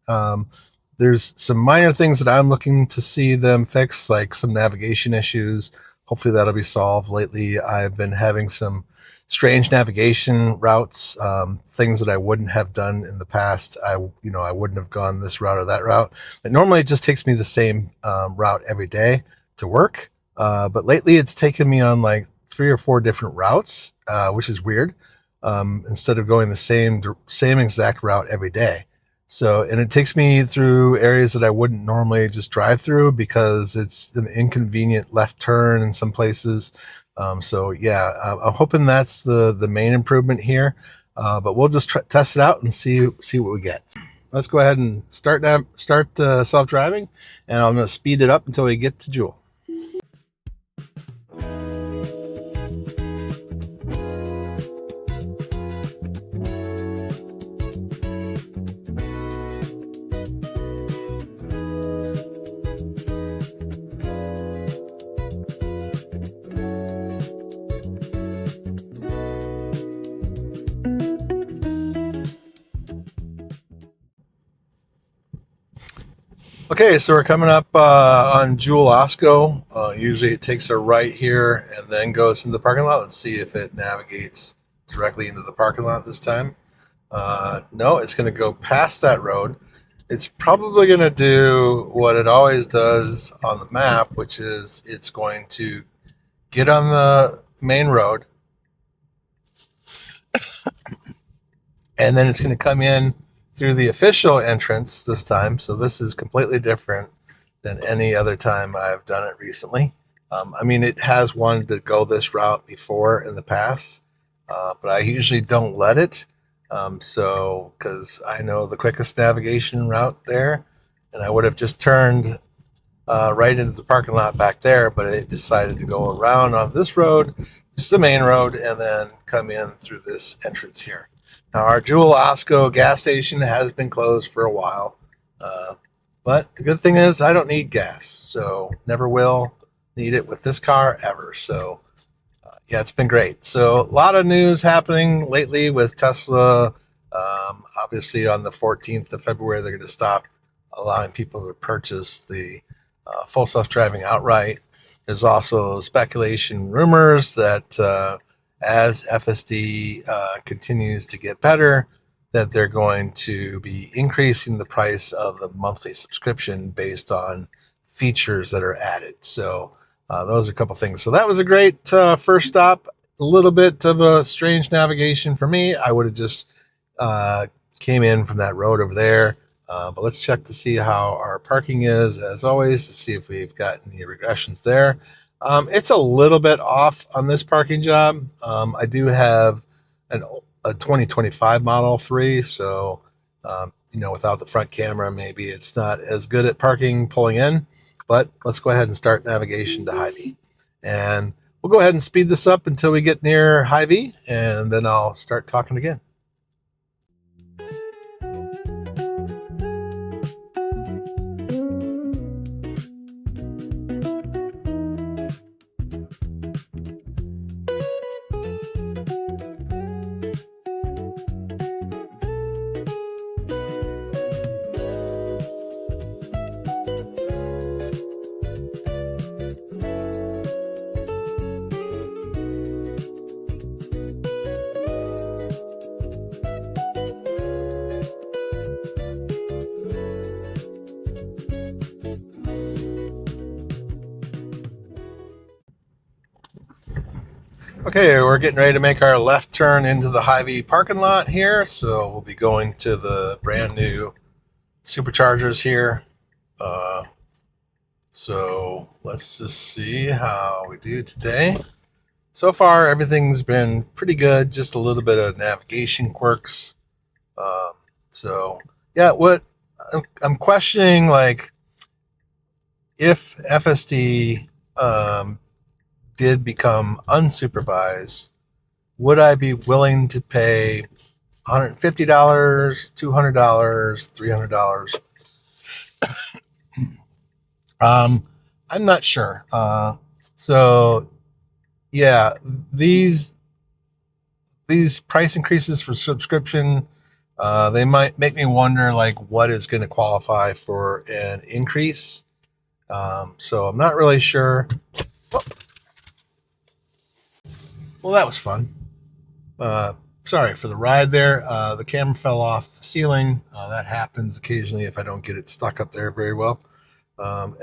There's some minor things that I'm looking to see them fix, like some navigation issues. Hopefully that'll be solved. Lately, I've been having some strange navigation routes, things that I wouldn't have done in the past. I wouldn't have gone this route or that route. But normally it just takes me the same route every day to work. But lately it's taken me on like 3 or 4 different routes, which is weird. Instead of going the same exact route every day. So, and it takes me through areas that I wouldn't normally just drive through because it's an inconvenient left turn in some places. So yeah, I'm hoping that's the main improvement here. But we'll just test it out and see what we get. Let's go ahead and start self-driving, and I'm going to speed it up until we get to Jewel. Okay, so we're coming up on Jewel Osco. Usually it takes a right here and then goes into the parking lot. Let's see if it navigates directly into the parking lot this time. No, it's going to go past that road. It's probably going to do what it always does on the map, which is it's going to get on the main road, and then it's going to come in through the official entrance this time. So this is completely different than any other time I've done it recently. I mean, it has wanted to go this route before in the past, but I usually don't let it. So, because I know the quickest navigation route there, and I would have just turned right into the parking lot back there, but it decided to go around on this road, which is the main road, and then come in through this entrance here. Now, our Jewel Osco gas station has been closed for a while, but the good thing is I don't need gas, so never will need it with this car ever. So, yeah, it's been great. So, a lot of news happening lately with Tesla. Obviously, on the 14th of February, they're going to stop allowing people to purchase the full self-driving outright. There's also speculation, rumors that as FSD continues to get better, that they're going to be increasing the price of the monthly subscription based on features that are added. So those are a couple things. So that was a great first stop. A little bit of a strange navigation for me. I would have just came in from that road over there. But let's check to see how our parking is, as always, to see if we've got any regressions there. It's a little bit off on this parking job. I do have a 2025 Model 3, so, without the front camera, maybe it's not as good at parking pulling in, but let's go ahead and start navigation to Hy-Vee. And we'll go ahead and speed this up until we get near Hy-Vee, and then I'll start talking again. Okay, we're getting ready to make our left turn into the Hy-Vee parking lot here. So we'll be going to the brand new Superchargers here. So let's just see how we do today. So far, everything's been pretty good. Just a little bit of navigation quirks. So yeah, what I'm questioning, like, if FSD did become unsupervised, would I be willing to pay $150, $200, $300? I'm not sure. So yeah, these price increases for subscription They might make me wonder like what is going to qualify for an increase. So I'm not really sure. Well, that was fun. Sorry for the ride there. The camera fell off the ceiling. That happens occasionally if I don't get it stuck up there very well.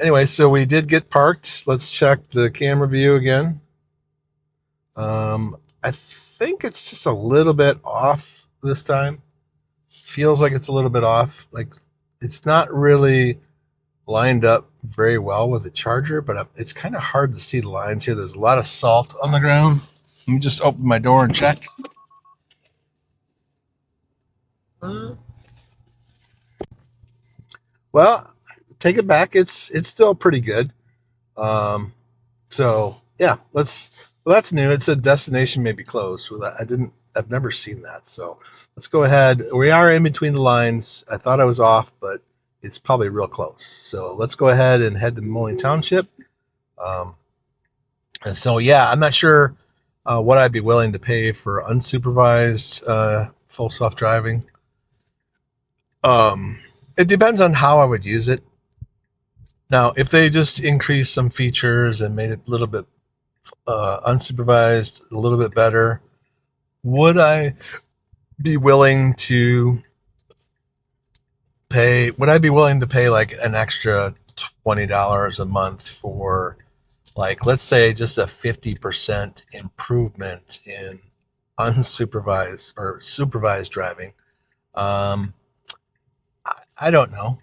Anyway, so we did get parked. Let's check the camera view again. I think it's just a little bit off this time. Feels like it's a little bit off. Like it's not really lined up very well with the charger, but it's kind of hard to see the lines here. There's a lot of salt on the ground. Let me just open my door and check. Well, take it back. It's still pretty good. So yeah, well, that's new. It said destination may be closed. Well, I've never seen that. So let's go ahead. We are in between the lines. I thought I was off, but it's probably real close. So let's go ahead and head to Moline Township. And so, yeah, I'm not sure what I'd be willing to pay for unsupervised full self-driving. It depends on how I would use it. Now, if they just increased some features and made it a little bit unsupervised, a little bit better, would I be willing to pay? Would I be willing to pay like an extra $20 a month for, like, let's say just a 50% improvement in unsupervised or supervised driving? I don't know.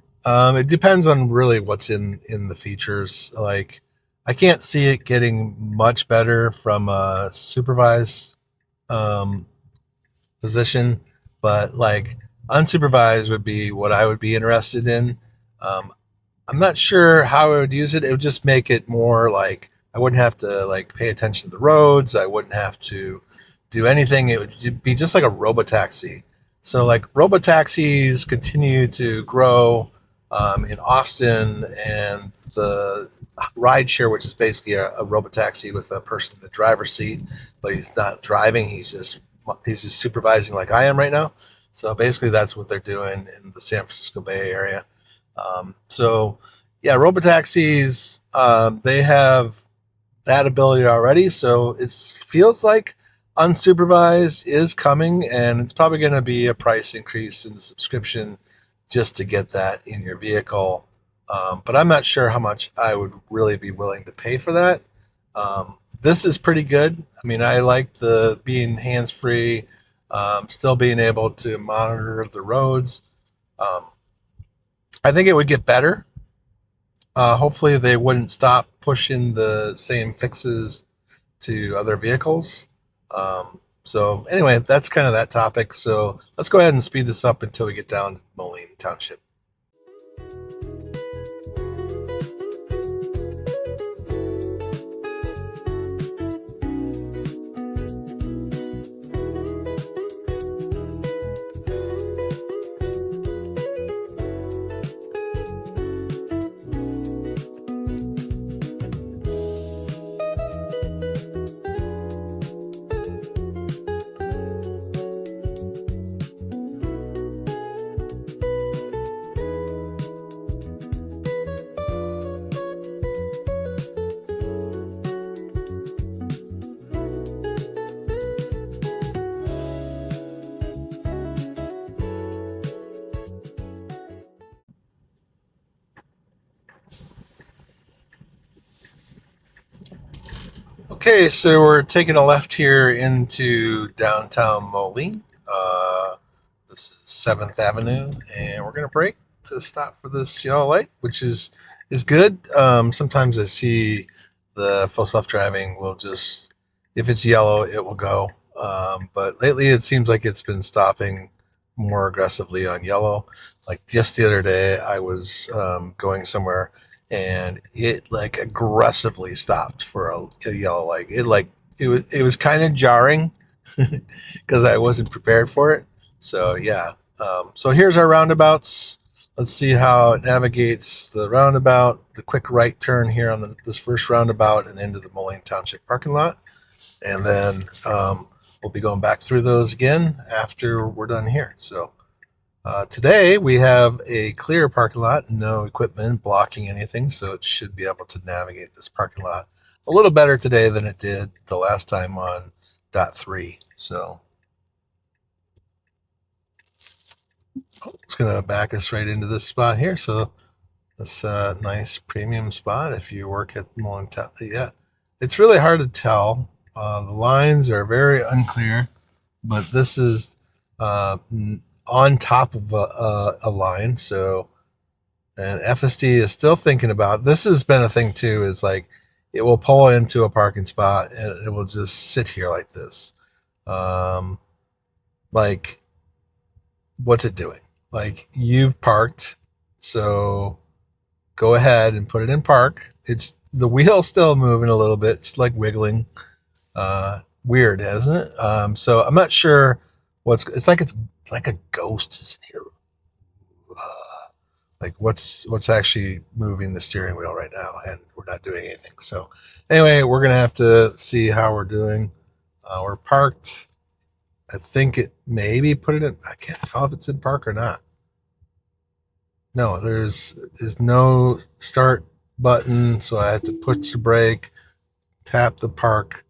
It depends on really what's in the features. Like, I can't see it getting much better from a supervised position, but like unsupervised would be what I would be interested in. I'm not sure how I would use it. It would just make it more like I wouldn't have to like pay attention to the roads. I wouldn't have to do anything. It would be just like a robotaxi. So like robotaxis continue to grow in Austin, and the rideshare, which is basically a robotaxi with a person in the driver's seat, but he's not driving. He's just supervising like I am right now. So basically that's what they're doing in the San Francisco Bay Area. So yeah, robotaxis, they have that ability already. So it feels like unsupervised is coming, and it's probably going to be a price increase in the subscription just to get that in your vehicle. But I'm not sure how much I would really be willing to pay for that. This is pretty good. I mean, I like the being hands-free, still being able to monitor the roads. I think it would get better. Hopefully they wouldn't stop pushing the same fixes to other vehicles. So anyway, that's kind of that topic. So let's go ahead and speed this up until we get down to Moline Township. Okay, so we're taking a left here into downtown Moline. This is 7th Avenue, and we're going to brake to stop for this yellow light, which is good. Sometimes I see the full self-driving will just, if it's yellow, it will go. But lately it seems like it's been stopping more aggressively on yellow. Like just the other day, I was going somewhere, and it like aggressively stopped for a yellow light. It was kind of jarring because I wasn't prepared for it. So yeah. So here's our roundabouts. Let's see how it navigates the roundabout, the quick right turn here on this first roundabout and into the Moline Township parking lot. And then we'll be going back through those again after we're done here. So Today we have a clear parking lot, no equipment blocking anything, so it should be able to navigate this parking lot a little better today than it did the last time on .3. So it's going to back us right into this spot here. So this nice premium spot if you work at Moline Town. Yeah, it's really hard to tell. The lines are very unclear, but this is on top of a line. So, and FSD is still thinking about, this has been a thing too, is like it will pull into a parking spot and it will just sit here like this. Like, what's it doing? Like, you've parked, so go ahead and put it in park. It's the wheel's still moving a little bit. It's like wiggling. Weird, isn't it? So I'm not sure it's like a ghost is in here. Like what's actually moving the steering wheel right now, and we're not doing anything. So anyway, we're gonna have to see how we're doing. We're parked. I think it maybe put it in. I can't tell if it's in park or not. No, there's no start button, so I have to push the brake, tap the park,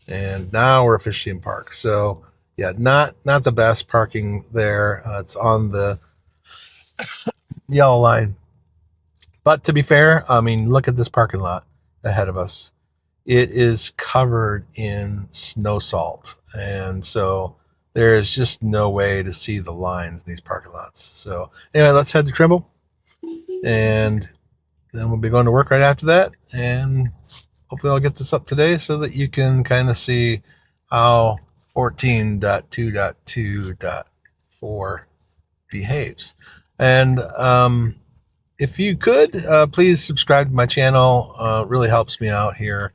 and now we're officially in park. So yeah, not the best parking there. It's on the yellow line. But to be fair, I mean, look at this parking lot ahead of us. It is covered in snow salt. And so there is just no way to see the lines in these parking lots. So anyway, let's head to Trimble. And then we'll be going to work right after that. And hopefully I'll get this up today so that you can kind of see how 14.2.2.4 behaves. And if you could, please subscribe to my channel. Really helps me out here.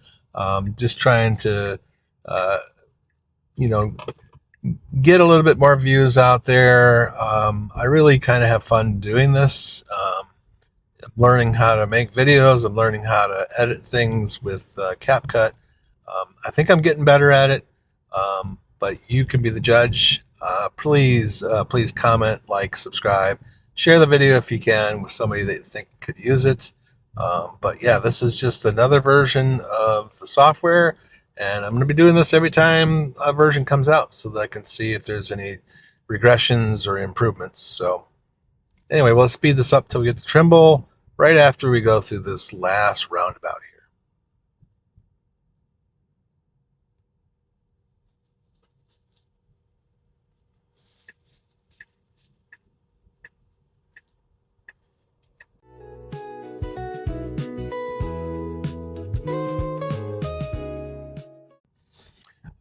Just trying to, get a little bit more views out there. I really kind of have fun doing this. I'm learning how to make videos. I'm learning how to edit things with CapCut. I think I'm getting better at it, but you can be the judge. Please comment, like, subscribe, share the video if you can with somebody that you think could use it. But yeah, this is just another version of the software, and I'm going to be doing this every time a version comes out so that I can see if there's any regressions or improvements. So anyway, well, let's speed this up till we get to Trimble right after we go through this last roundabout here.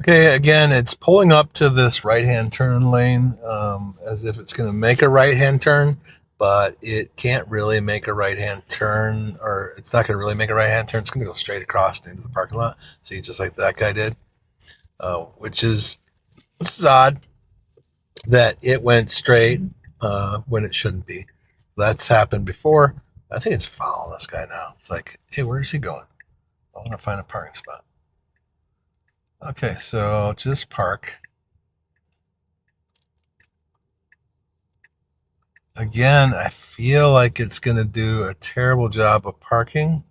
Okay, again, it's pulling up to this right-hand turn lane as if it's going to make a right-hand turn, but it can't really make a right-hand turn, or it's not going to really make a right-hand turn. It's going to go straight across into the parking lot. See, just like that guy did, this is odd that it went straight when it shouldn't be. That's happened before. I think it's following this guy now. It's like, hey, where's he going? I want to find a parking spot. Okay, so just park. Again, I feel like it's going to do a terrible job of parking.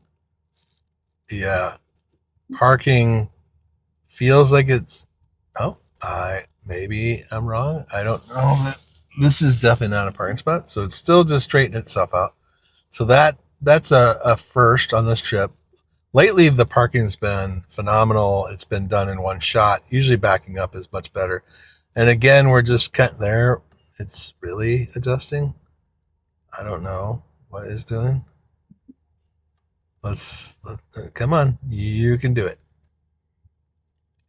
Yeah, parking feels like it's, maybe I'm wrong. I don't know. This is definitely not a parking spot, so it's still just straightening itself out. So that's a first on this trip. Lately, the parking's been phenomenal. It's been done in one shot. Usually backing up is much better. And again, we're just kind of there. It's really adjusting. I don't know what it's doing. Come on. You can do it.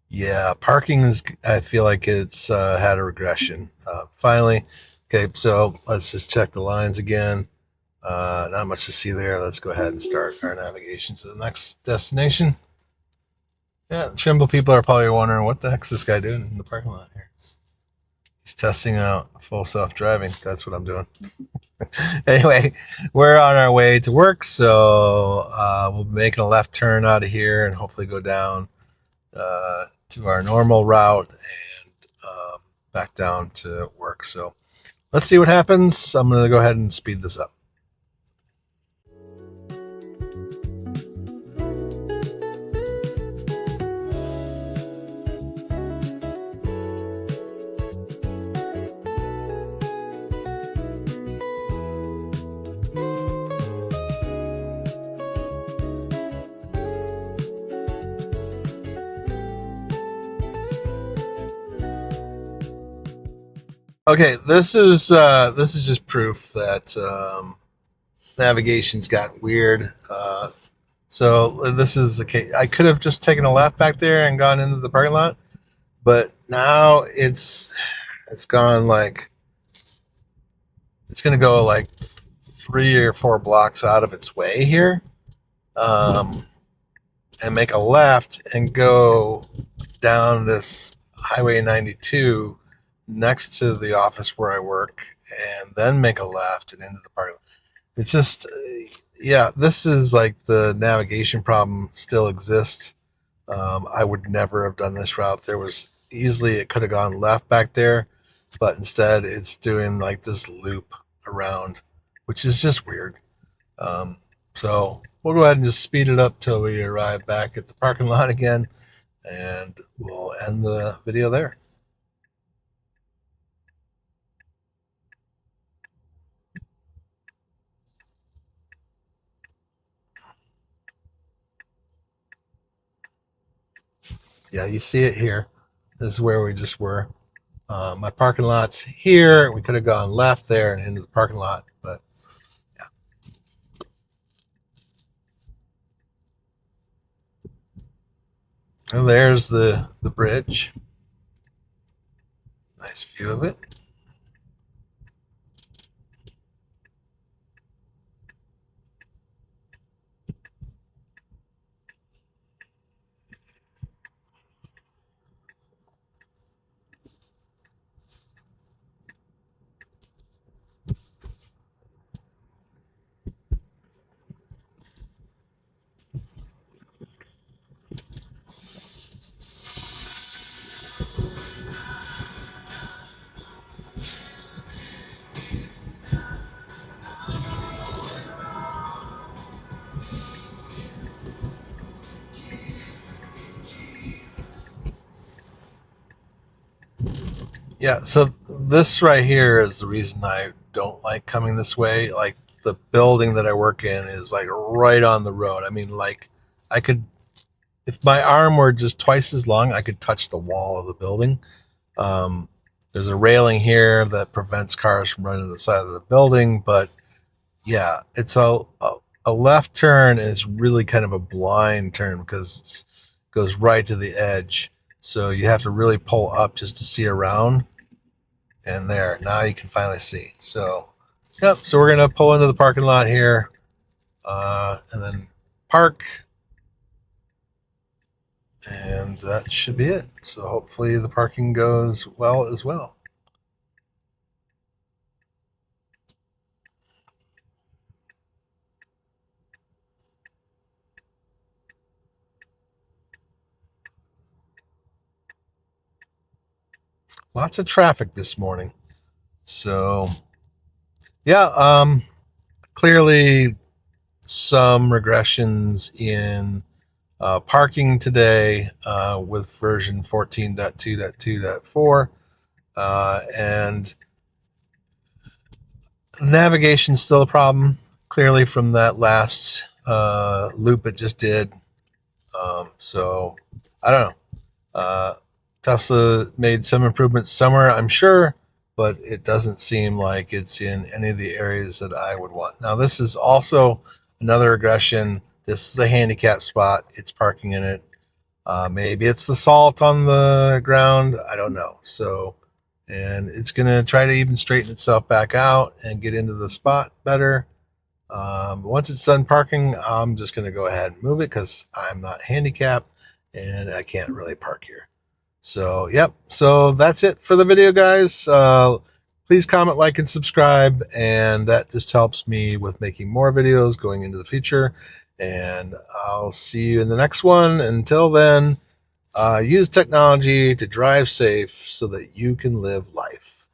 Yeah, parking is, I feel like it's had a regression. Finally. Okay, so let's just check the lines again. Not much to see there. Let's go ahead and start our navigation to the next destination. Yeah, Trimble people are probably wondering, what the heck's this guy doing in the parking lot here? He's testing out full self-driving. That's what I'm doing. Anyway, we're on our way to work, so we'll be making a left turn out of here and hopefully go down to our normal route and back down to work. So let's see what happens. I'm going to go ahead and speed this up. Okay, this is just proof that navigation's gotten weird. So this is the case. I could have just taken a left back there and gone into the parking lot, but now it's gone like it's going to go like 3 or 4 blocks out of its way here, and make a left and go down this Highway 92 next to the office where I work, and then make a left and into the parking lot. It's just, yeah, this is like the navigation problem still exists. I would never have done this route. There was easily, it could have gone left back there, but instead it's doing like this loop around, which is just weird. So we'll go ahead and just speed it up till we arrive back at the parking lot again, and we'll end the video there. Yeah, you see it here. This is where we just were. My parking lot's here. We could have gone left there and into the parking lot, but yeah. And there's the bridge. Nice view of it. Yeah, so this right here is the reason I don't like coming this way. Like, the building that I work in is like right on the road. I mean, like, I could, if my arm were just twice as long, I could touch the wall of the building. There's a railing here that prevents cars from running to the side of the building, but yeah, it's a left turn is really kind of a blind turn because it goes right to the edge. So you have to really pull up just to see around. And there, now you can finally see. So, yep, so we're going to pull into the parking lot here, and then park. And that should be it. So hopefully the parking goes well as well. Lots of traffic this morning. So, yeah, clearly some regressions in parking today with version 14.2.2.4. And navigation's still a problem, clearly from that last loop it just did. So, I don't know. Tesla made some improvements somewhere, I'm sure, but it doesn't seem like it's in any of the areas that I would want. Now, this is also another regression. This is a handicap spot. It's parking in it. Maybe it's the salt on the ground. I don't know. So, and it's going to try to even straighten itself back out and get into the spot better. Once it's done parking, I'm just going to go ahead and move it because I'm not handicapped and I can't really park here. So, yep. So that's it for the video, guys. Please comment, like, and subscribe. And that just helps me with making more videos going into the future. And I'll see you in the next one. Until then, use technology to drive safe so that you can live life.